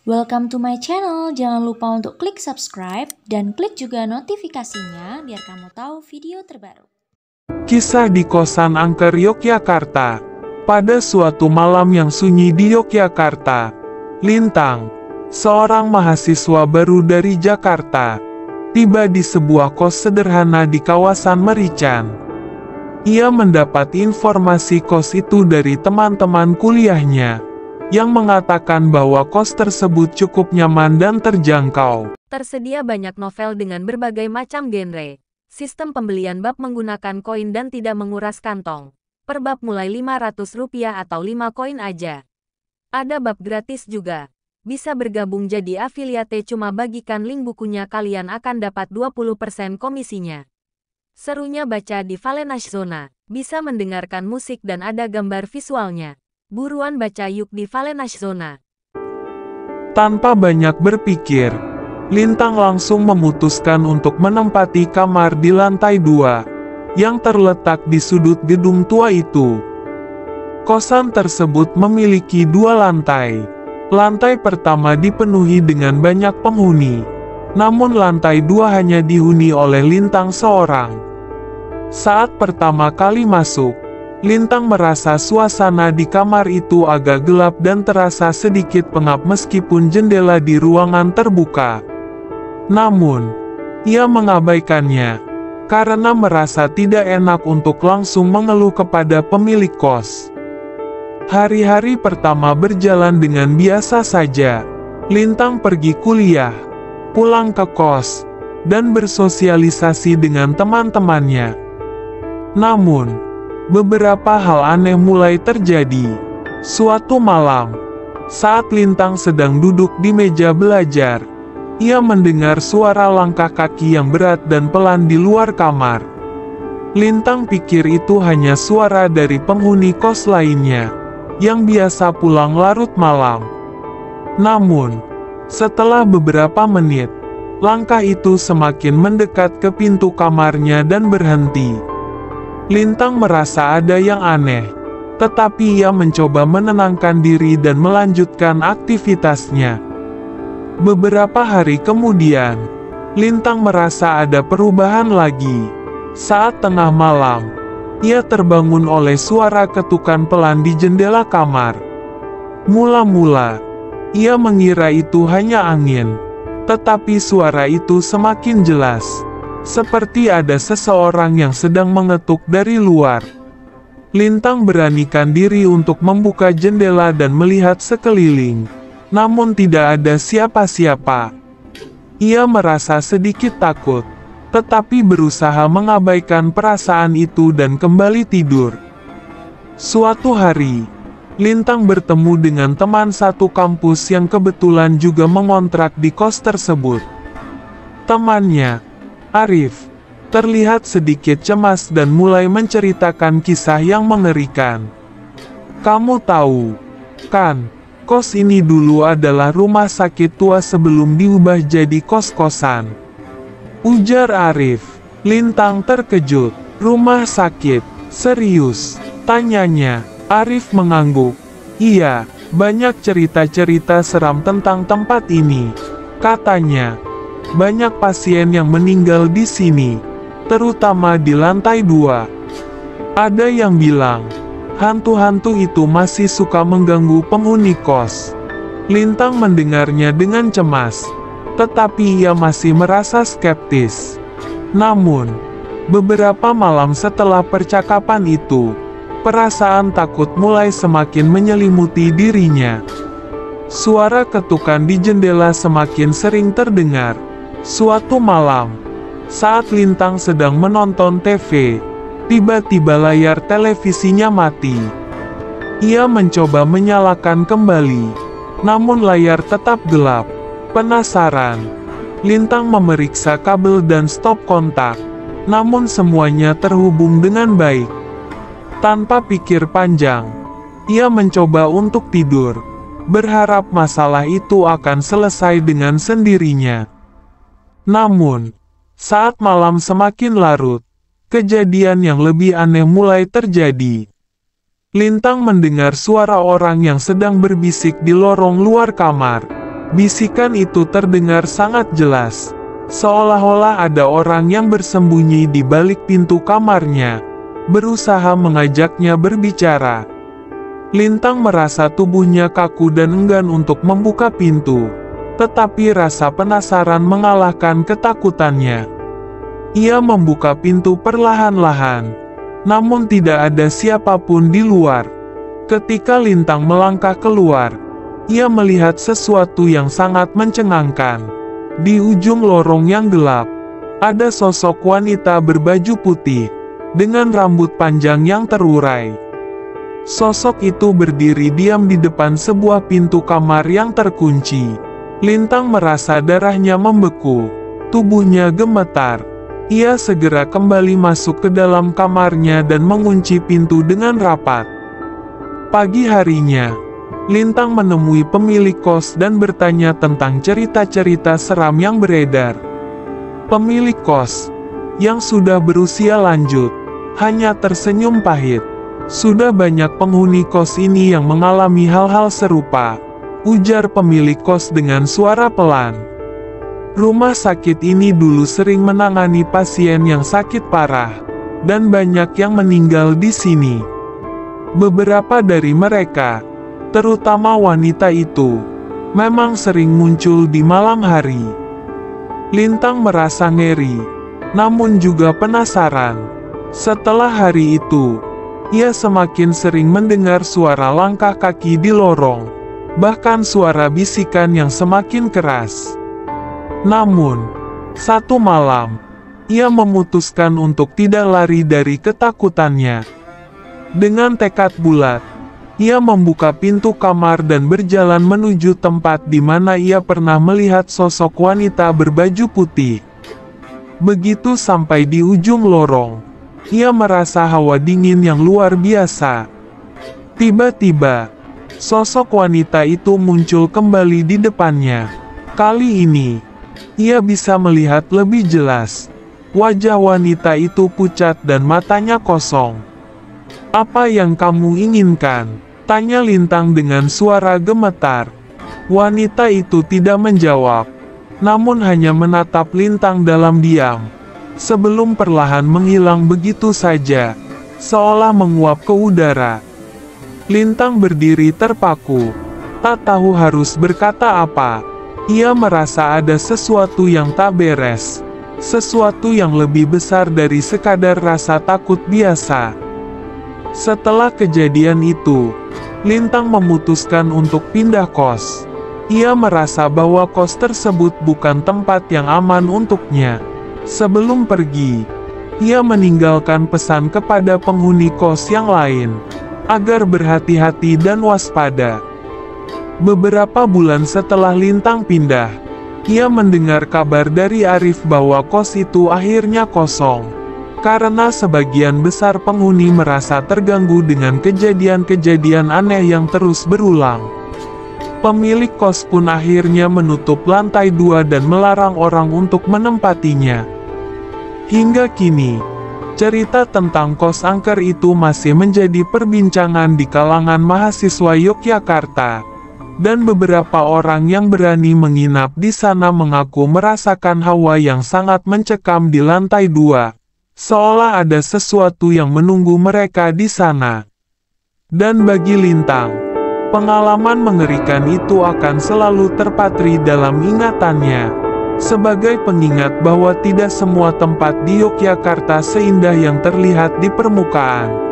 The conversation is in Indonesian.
Welcome to my channel. Jangan lupa untuk klik subscribe dan klik juga notifikasinya biar kamu tahu video terbaru. Kisah di kosan angker Yogyakarta. Pada suatu malam yang sunyi di Yogyakarta, Lintang, seorang mahasiswa baru dari Jakarta, tiba di sebuah kos sederhana di kawasan Merican. Ia mendapat informasi kos itu dari teman-teman kuliahnya, yang mengatakan bahwa kos tersebut cukup nyaman dan terjangkau. Tersedia banyak novel dengan berbagai macam genre. Sistem pembelian bab menggunakan koin dan tidak menguras kantong. Per bab mulai Rp500 atau 5 koin aja. Ada bab gratis juga. Bisa bergabung jadi afiliate, cuma bagikan link bukunya kalian akan dapat 20% komisinya. Serunya baca di Valenash Zona. Bisa mendengarkan musik dan ada gambar visualnya. Buruan baca yuk di Valenash Zona. Tanpa banyak berpikir, Lintang langsung memutuskan untuk menempati kamar di lantai 2, yang terletak di sudut gedung tua itu. Kosan tersebut memiliki 2 lantai. Lantai pertama dipenuhi dengan banyak penghuni, namun lantai 2 hanya dihuni oleh Lintang seorang. Saat pertama kali masuk, Lintang merasa suasana di kamar itu agak gelap dan terasa sedikit pengap meskipun jendela di ruangan terbuka. Namun, ia mengabaikannya, karena merasa tidak enak untuk langsung mengeluh kepada pemilik kos. Hari-hari pertama berjalan dengan biasa saja. Lintang pergi kuliah, pulang ke kos, dan bersosialisasi dengan teman-temannya. Namun, beberapa hal aneh mulai terjadi. Suatu malam, saat Lintang sedang duduk di meja belajar, ia mendengar suara langkah kaki yang berat dan pelan di luar kamar. Lintang pikir itu hanya suara dari penghuni kos lainnya, yang biasa pulang larut malam. Namun, setelah beberapa menit, langkah itu semakin mendekat ke pintu kamarnya dan berhenti. Lintang merasa ada yang aneh, tetapi ia mencoba menenangkan diri dan melanjutkan aktivitasnya. Beberapa hari kemudian, Lintang merasa ada perubahan lagi. Saat tengah malam, ia terbangun oleh suara ketukan pelan di jendela kamar. Mula-mula, ia mengira itu hanya angin, tetapi suara itu semakin jelas. Seperti ada seseorang yang sedang mengetuk dari luar. Lintang beranikan diri untuk membuka jendela dan melihat sekeliling. Namun tidak ada siapa-siapa. Ia merasa sedikit takut, tetapi berusaha mengabaikan perasaan itu dan kembali tidur. Suatu hari, Lintang bertemu dengan teman satu kampus yang kebetulan juga mengontrak di kos tersebut. Temannya, Arif, terlihat sedikit cemas dan mulai menceritakan kisah yang mengerikan. "Kamu tahu, kan, kos ini dulu adalah rumah sakit tua sebelum diubah jadi kos-kosan," ujar Arif. Lintang terkejut. "Rumah sakit? Serius?" tanyanya. Arif mengangguk. "Iya, banyak cerita-cerita seram tentang tempat ini," katanya. "Banyak pasien yang meninggal di sini, terutama di lantai 2. Ada yang bilang, hantu-hantu itu masih suka mengganggu penghuni kos." Lintang mendengarnya dengan cemas, tetapi ia masih merasa skeptis. Namun, beberapa malam setelah percakapan itu, perasaan takut mulai semakin menyelimuti dirinya. Suara ketukan di jendela semakin sering terdengar. Suatu malam, saat Lintang sedang menonton TV, tiba-tiba layar televisinya mati. Ia mencoba menyalakan kembali, namun layar tetap gelap. Penasaran, Lintang memeriksa kabel dan stop kontak, namun semuanya terhubung dengan baik. Tanpa pikir panjang, ia mencoba untuk tidur, berharap masalah itu akan selesai dengan sendirinya. Namun, saat malam semakin larut, kejadian yang lebih aneh mulai terjadi. Lintang mendengar suara orang yang sedang berbisik di lorong luar kamar. Bisikan itu terdengar sangat jelas, seolah-olah ada orang yang bersembunyi di balik pintu kamarnya, berusaha mengajaknya berbicara. Lintang merasa tubuhnya kaku dan enggan untuk membuka pintu, tetapi rasa penasaran mengalahkan ketakutannya. Ia membuka pintu perlahan-lahan, namun tidak ada siapapun di luar. Ketika Lintang melangkah keluar, ia melihat sesuatu yang sangat mencengangkan. Di ujung lorong yang gelap, ada sosok wanita berbaju putih, dengan rambut panjang yang terurai. Sosok itu berdiri diam di depan sebuah pintu kamar yang terkunci. Lintang merasa darahnya membeku, tubuhnya gemetar. Ia segera kembali masuk ke dalam kamarnya dan mengunci pintu dengan rapat. Pagi harinya, Lintang menemui pemilik kos dan bertanya tentang cerita-cerita seram yang beredar. Pemilik kos, yang sudah berusia lanjut, hanya tersenyum pahit. Sudah banyak penghuni kos ini yang mengalami hal-hal serupa, ujar pemilik kos dengan suara pelan. Rumah sakit ini dulu sering menangani pasien yang sakit parah, dan banyak yang meninggal di sini. Beberapa dari mereka, terutama wanita itu, memang sering muncul di malam hari. Lintang merasa ngeri, namun juga penasaran. Setelah hari itu, ia semakin sering mendengar suara langkah kaki di lorong, bahkan suara bisikan yang semakin keras. Namun, satu malam, ia memutuskan untuk tidak lari dari ketakutannya. Dengan tekad bulat, ia membuka pintu kamar dan berjalan menuju tempat di mana ia pernah melihat sosok wanita berbaju putih. Begitu sampai di ujung lorong, ia merasa hawa dingin yang luar biasa. Tiba-tiba, sosok wanita itu muncul kembali di depannya. Kali ini, ia bisa melihat lebih jelas. Wajah wanita itu pucat dan matanya kosong. "Apa yang kamu inginkan?" tanya Lintang dengan suara gemetar. Wanita itu tidak menjawab, namun hanya menatap Lintang dalam diam, sebelum perlahan menghilang begitu saja, seolah menguap ke udara. Lintang berdiri terpaku, tak tahu harus berkata apa. Ia merasa ada sesuatu yang tak beres, sesuatu yang lebih besar dari sekadar rasa takut biasa. Setelah kejadian itu, Lintang memutuskan untuk pindah kos. Ia merasa bahwa kos tersebut bukan tempat yang aman untuknya. Sebelum pergi, ia meninggalkan pesan kepada penghuni kos yang lain, agar berhati-hati dan waspada. Beberapa bulan setelah Lintang pindah, ia mendengar kabar dari Arif bahwa kos itu akhirnya kosong, karena sebagian besar penghuni merasa terganggu dengan kejadian-kejadian aneh yang terus berulang. Pemilik kos pun akhirnya menutup lantai 2 dan melarang orang untuk menempatinya. Hingga kini, cerita tentang kos angker itu masih menjadi perbincangan di kalangan mahasiswa Yogyakarta, dan beberapa orang yang berani menginap di sana mengaku merasakan hawa yang sangat mencekam di lantai 2. Seolah ada sesuatu yang menunggu mereka di sana. Dan bagi Lintang, pengalaman mengerikan itu akan selalu terpatri dalam ingatannya, sebagai pengingat bahwa tidak semua tempat di Yogyakarta seindah yang terlihat di permukaan.